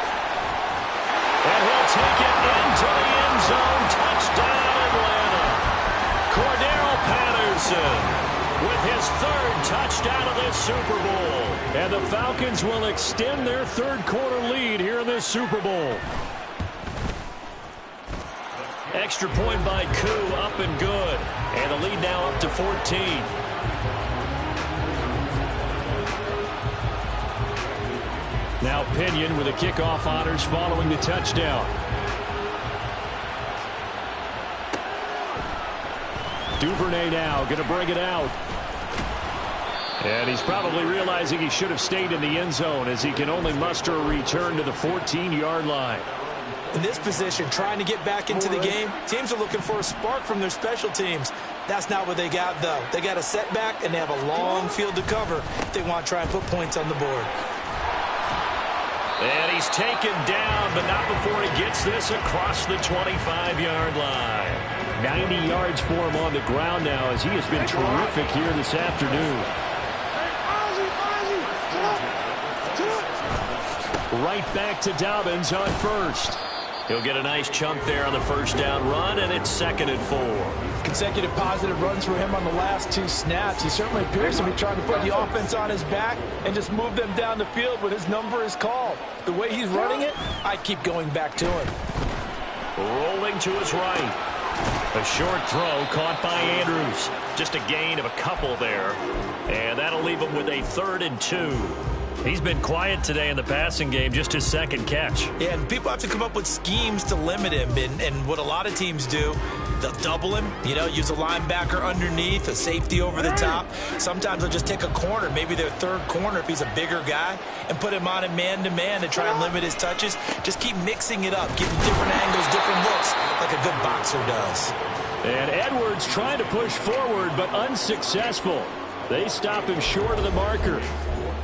And he'll take it into the end zone. Touchdown, Atlanta. Cordero Patterson with his third touchdown of this Super Bowl. And the Falcons will extend their third quarter lead here in this Super Bowl. Extra point by Koo, up and good. And the lead now up to 14. Now Pinion with the kickoff honors following the touchdown. Duvernay now going to bring it out. And he's probably realizing he should have stayed in the end zone as he can only muster a return to the 14-yard line. In this position, trying to get back into the game, teams are looking for a spark from their special teams. That's not what they got, though. They got a setback, and they have a long field to cover if they want to try and put points on the board. And he's taken down, but not before he gets this across the 25-yard line. 90 yards for him on the ground now as he has been terrific here this afternoon. Right back to Dobbins on first. He'll get a nice chunk there on the first down run, and it's 2nd and 4. Consecutive positive runs for him on the last 2 snaps. He certainly appears to be trying to put the offense on his back and just move them down the field when his number is called. The way he's running it, I keep going back to him. Rolling to his right. A short throw caught by Andrews. Just a gain of a couple there. And that'll leave him with a 3rd and 2. He's been quiet today in the passing game, just his 2nd catch. Yeah, and people have to come up with schemes to limit him. And what a lot of teams do, they'll double him, use a linebacker underneath, a safety over the top. Sometimes they'll just take a corner, maybe their 3rd corner if he's a bigger guy, and put him on him man-to-man to try and limit his touches. Just keep mixing it up, getting different angles, different looks, like a good boxer does. And Edwards trying to push forward, but unsuccessful. They stop him short of the marker.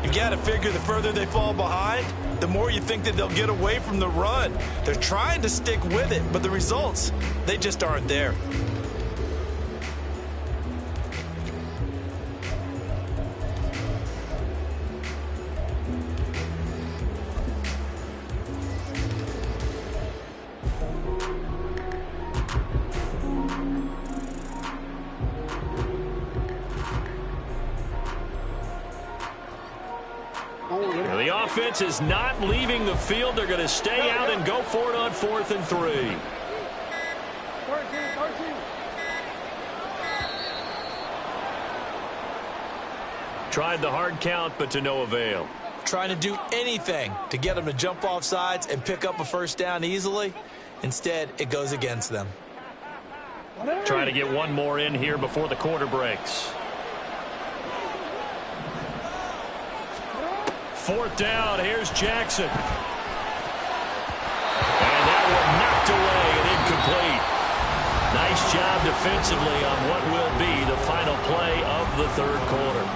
You got to figure the further they fall behind, the more you think that they'll get away from the run. They're trying to stick with it, but the results, they just aren't there. The offense is not leaving the field. They're going to stay out and go for it on 4th and 3. Tried the hard count, but to no avail. Trying to do anything to get them to jump off sides and pick up a first down easily. Instead, it goes against them. Trying to get one more in here before the quarter breaks. 4th down, here's Jackson. And that one knocked away and incomplete. Nice job defensively on what will be the final play of the 3rd quarter.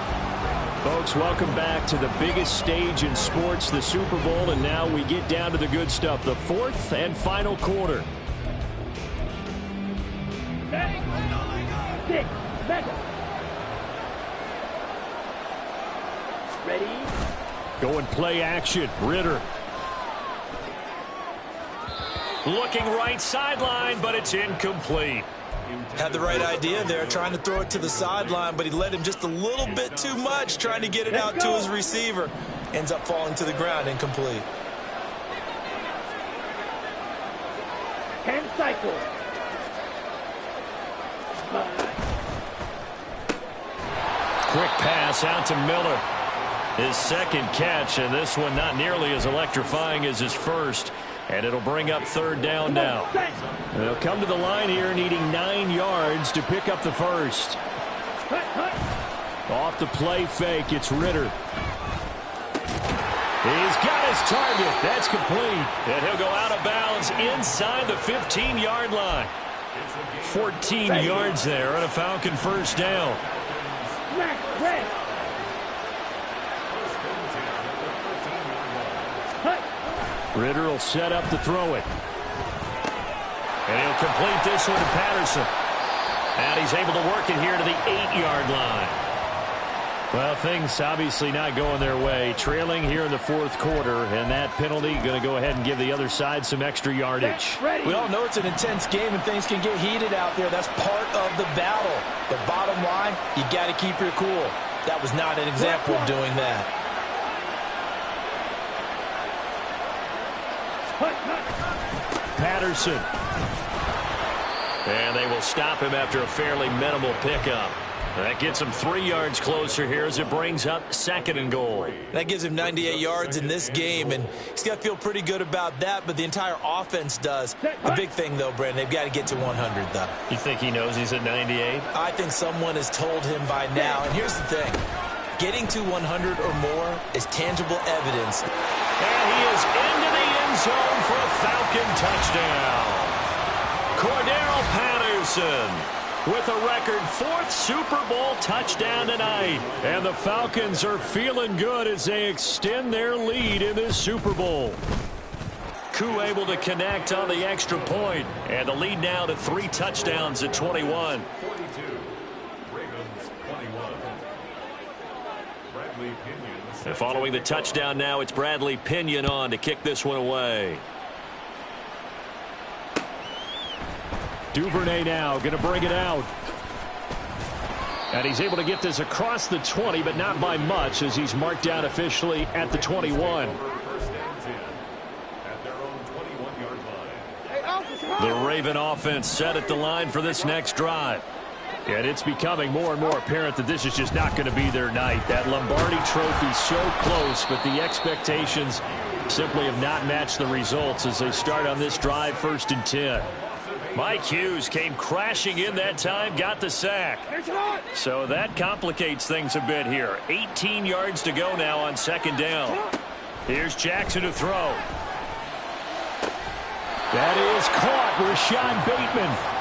Folks, welcome back to the biggest stage in sports, the Super Bowl, and now we get down to the good stuff, the 4th and final quarter. Ready? Going play action, Ritter. Looking right sideline, but it's incomplete. Had the right idea there, trying to throw it to the sideline, but he led him just a little bit too much, trying to get it out to his receiver. Ends up falling to the ground, incomplete. 10 cycles. Quick pass out to Miller. His second catch, and this one not nearly as electrifying as his first. And it'll bring up third down now. They'll come to the line here needing 9 yards to pick up the first. Off the play fake, it's Ritter. He's got his target. That's complete. And he'll go out of bounds inside the 15-yard line. 14 yards there on a Falcon first down. Ritter will set up to throw it. And he'll complete this one to Patterson. And he's able to work it here to the 8-yard line. Well, things obviously not going their way. Trailing here in the fourth quarter, and that penalty going to go ahead and give the other side some extra yardage. We all know it's an intense game and things can get heated out there. That's part of the battle. The bottom line, you got to keep your cool. That was not an example of doing that. Patterson. And they will stop him after a fairly minimal pickup. That gets him 3 yards closer here as it brings up 2nd and goal. That gives him 98 yards in this game, and he's got to feel pretty good about that, but the entire offense does. The big thing, though, Brandon, they've got to get to 100, though. You think he knows he's at 98? I think someone has told him by now, and here's the thing. Getting to 100 or more is tangible evidence. And he is into the end zone for a Falcon touchdown. Cordero Patterson with a record 4th Super Bowl touchdown tonight. And the Falcons are feeling good as they extend their lead in this Super Bowl. Koo able to connect on the extra point. And the lead now to 3 touchdowns at 21. And following the touchdown now, it's Bradley Pinion on to kick this one away. Duvernay now going to bring it out. And he's able to get this across the 20, but not by much as he's marked down officially at the 21. The Raven offense set at the line for this next drive. And it's becoming more and more apparent that this is just not going to be their night. That Lombardi trophy so close, but the expectations simply have not matched the results as they start on this drive 1st and 10. Mike Hughes came crashing in that time, got the sack. So that complicates things a bit here. 18 yards to go now on 2nd down. Here's Jackson to throw. That is caught. Rashad Bateman.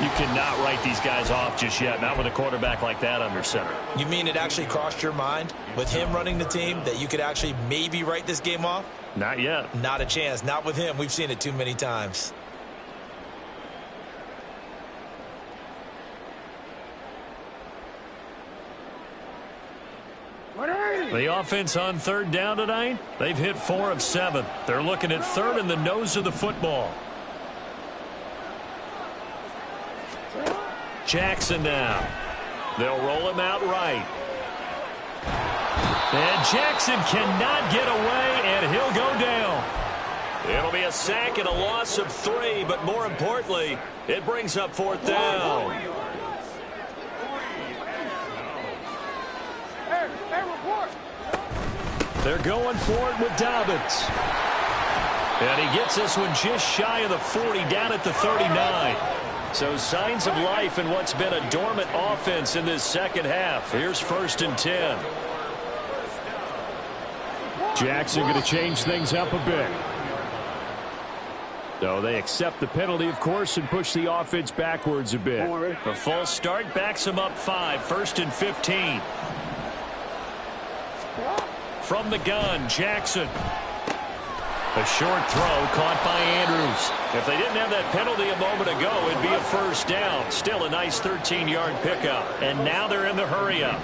You cannot write these guys off just yet, not with a quarterback like that under center. You mean it actually crossed your mind with him running the team that you could actually maybe write this game off? Not yet. Not a chance. Not with him. We've seen it too many times. The offense on 3rd down tonight, they've hit 4 of 7. They're looking at 3rd in the nose of the football. Jackson now. They'll roll him out right. And Jackson cannot get away, and he'll go down. It'll be a sack and a loss of 3, but more importantly, it brings up 4th down. They're going for it with Dobbins. And he gets this one just shy of the 40, down at the 39. So signs of life in what's been a dormant offense in this second half. Here's 1st and 10. Jackson going to change things up a bit. So they accept the penalty, of course, and push the offense backwards a bit. A false start backs them up 5. 1st and 15. From the gun, Jackson. A short throw caught by Andrews. If they didn't have that penalty a moment ago, it'd be a 1st down. Still a nice 13-yard pickup. And now they're in the hurry-up.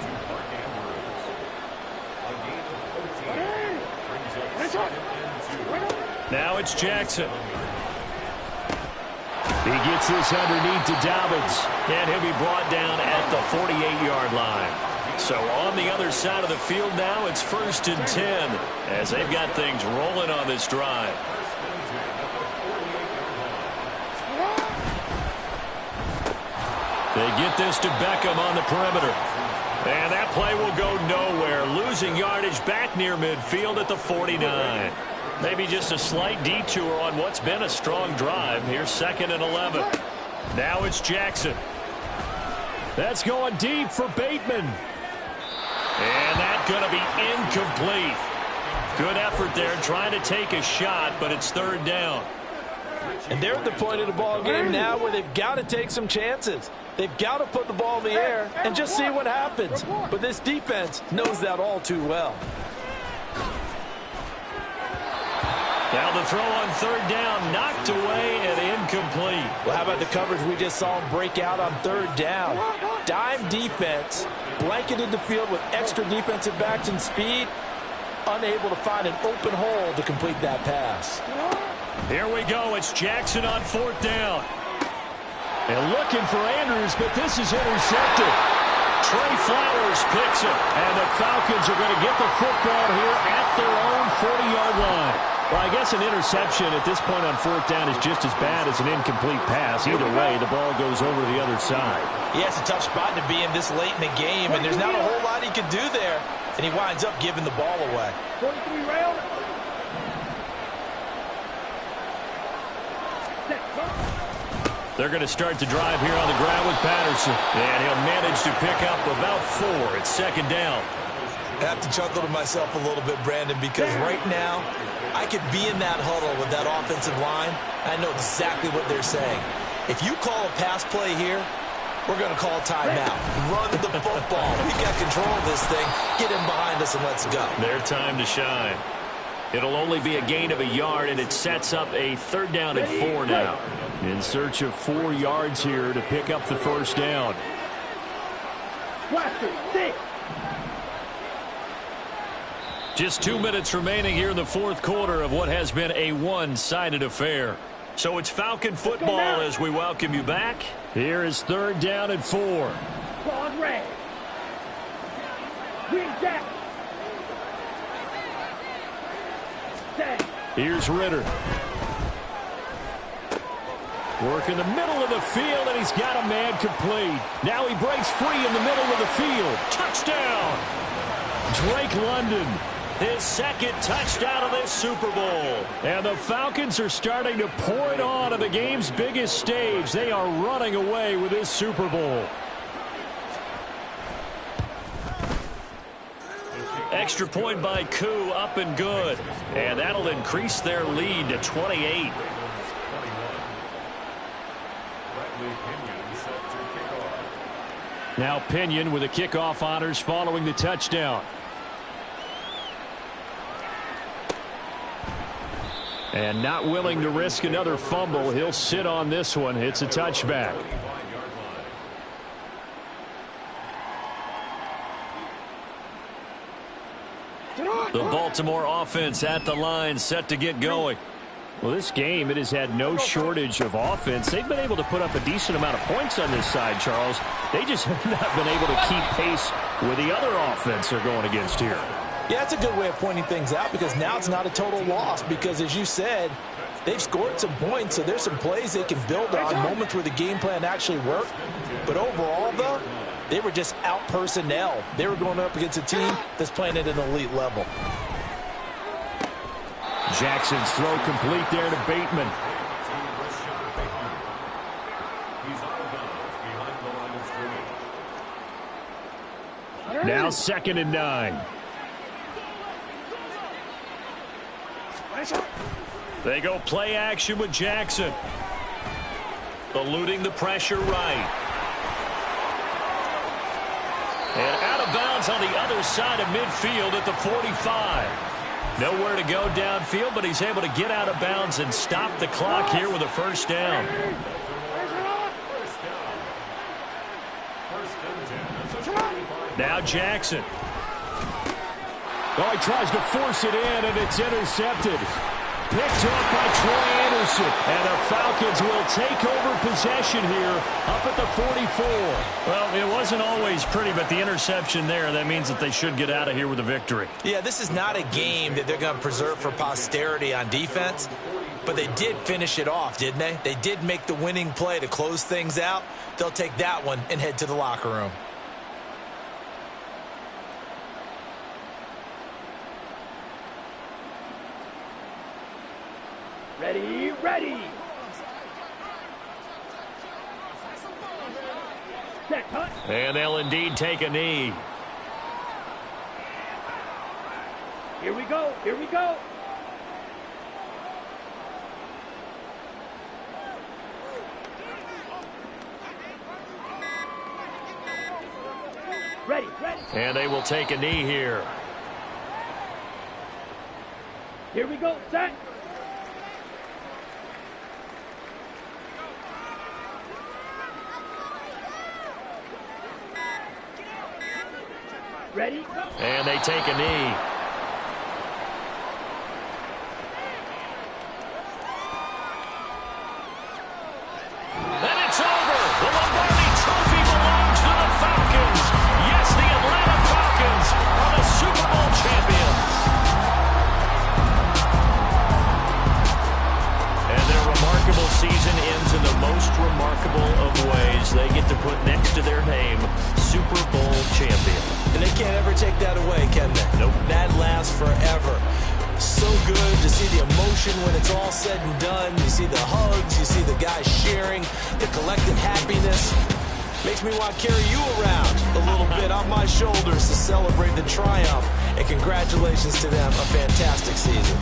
Now it's Jackson. He gets this underneath to Dobbins. And he'll be brought down at the 48-yard line. So on the other side of the field now, it's 1st and 10 as they've got things rolling on this drive. They get this to Beckham on the perimeter. And that play will go nowhere, losing yardage back near midfield at the 49. Maybe just a slight detour on what's been a strong drive. Here's 2nd and 11. Now it's Jackson. That's going deep for Bateman. And that's going to be incomplete. Good effort there trying to take a shot, but it's 3rd down. And they're at the point of the ball game now where they've got to take some chances. They've got to put the ball in the air and just see what happens. But this defense knows that all too well. Now the throw on 3rd down, knocked away and incomplete. Well, how about the coverage we just saw him break out on 3rd down? Dime defense, blanketed the field with extra defensive backs and speed, unable to find an open hole to complete that pass. Here we go. It's Jackson on 4th down. And looking for Andrews, but this is intercepted. Trey Flowers picks it, and the Falcons are going to get the football here at their own 40-yard line. Well, I guess an interception at this point on 4th down is just as bad as an incomplete pass. Either way, the ball goes over to the other side. Yeah, it's a tough spot to be in this late in the game, and there's not a whole lot he can do there, and he winds up giving the ball away. 43 rail. They're going to start the drive here on the ground with Patterson, and he'll manage to pick up about 4. It's 2nd down. I have to chuckle to myself a little bit, Brandon, because right now I could be in that huddle with that offensive line. I know exactly what they're saying. If you call a pass play here, we're going to call a timeout. Run the football. We got control of this thing. Get him behind us and let's go. Their time to shine. It'll only be a gain of a yard, and it sets up a 3rd down and 4 now. In search of 4 yards here to pick up the 1st down. Just 2 minutes remaining here in the 4th quarter of what has been a one-sided affair. So it's Falcon football as we welcome you back. Here is 3rd down and 4. Ball red. Green Jack. Here's Ritter. Work in the middle of the field, and he's got a man complete. Now he breaks free in the middle of the field. Touchdown! Drake London, his 2nd touchdown of this Super Bowl. And the Falcons are starting to pour it on the game's biggest stage. They are running away with this Super Bowl. Extra point by Koo, up and good. And that'll increase their lead to 28. Now Pinion with the kickoff honors following the touchdown. And not willing to risk another fumble. He'll sit on this one. It's a touchback. The Baltimore offense at the line, set to get going. Well, this game, it has had no shortage of offense. They've been able to put up a decent amount of points on this side, Charles. They just have not been able to keep pace with the other offense they're going against here. Yeah, that's a good way of pointing things out because now it's not a total loss because, as you said, they've scored some points, so there's some plays they can build on, moments where the game plan actually worked. But overall, though, they were just out-personnel. They were going up against a team that's playing at an elite level. Jackson's throw complete there to Bateman. Now 2nd and 9. They go play action with Jackson. Eluding the pressure right. And out of bounds on the other side of midfield at the 45. Nowhere to go downfield, but he's able to get out of bounds and stop the clock here with a 1st down. Now Jackson. Oh, he tries to force it in, and it's intercepted. Picked up by Troy Anderson. And the Falcons will take over possession here up at the 44. Well, it wasn't always pretty, but the interception there, that means that they should get out of here with a victory. Yeah, this is not a game that they're going to preserve for posterity on defense, but they did finish it off, didn't they? They did make the winning play to close things out. They'll take that one and head to the locker room. Ready, ready. Set, cut. And they'll indeed take a knee. Here we go, here we go. Ready, ready. And they will take a knee here. Here we go, set. Ready, go. And they take a knee. And it's over. The Lombardi Trophy belongs to the Falcons. Yes, the Atlanta Falcons are the Super Bowl champions. And their remarkable season ends in the most remarkable of ways. They get to put next to their name, Super Bowl champion. And they can't ever take that away, can they? Nope. That lasts forever. So good to see the emotion when it's all said and done. You see the hugs, you see the guys sharing, the collective happiness. Makes me want to carry you around a little bit on my shoulders to celebrate the triumph. And congratulations to them, a fantastic season.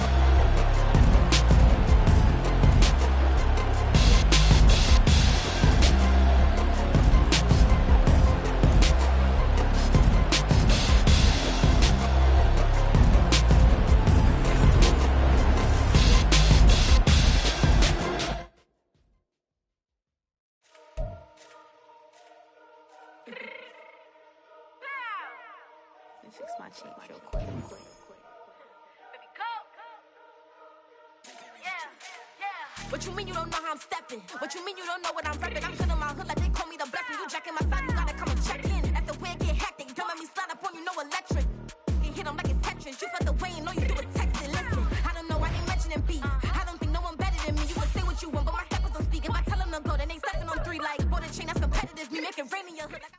Fix my cheek real quick. What you mean you don't know how I'm stepping? What you mean you don't know what I'm repping? I'm feeling my hood like they call me the blessing. You jacking my side, you gotta come and check in. After where it get hectic, don't let me slide up on you, no electric. You hit them like it's Tetris. You felt the way and know you do a texting. Listen, I don't know, I ain't mentioning beef. I don't think no one better than me. You can say what you want, but my steppers don't speak. If I tell them to go, then they stepping on 3 like, boy, the chain that's competitive. Me make it rain in your hood like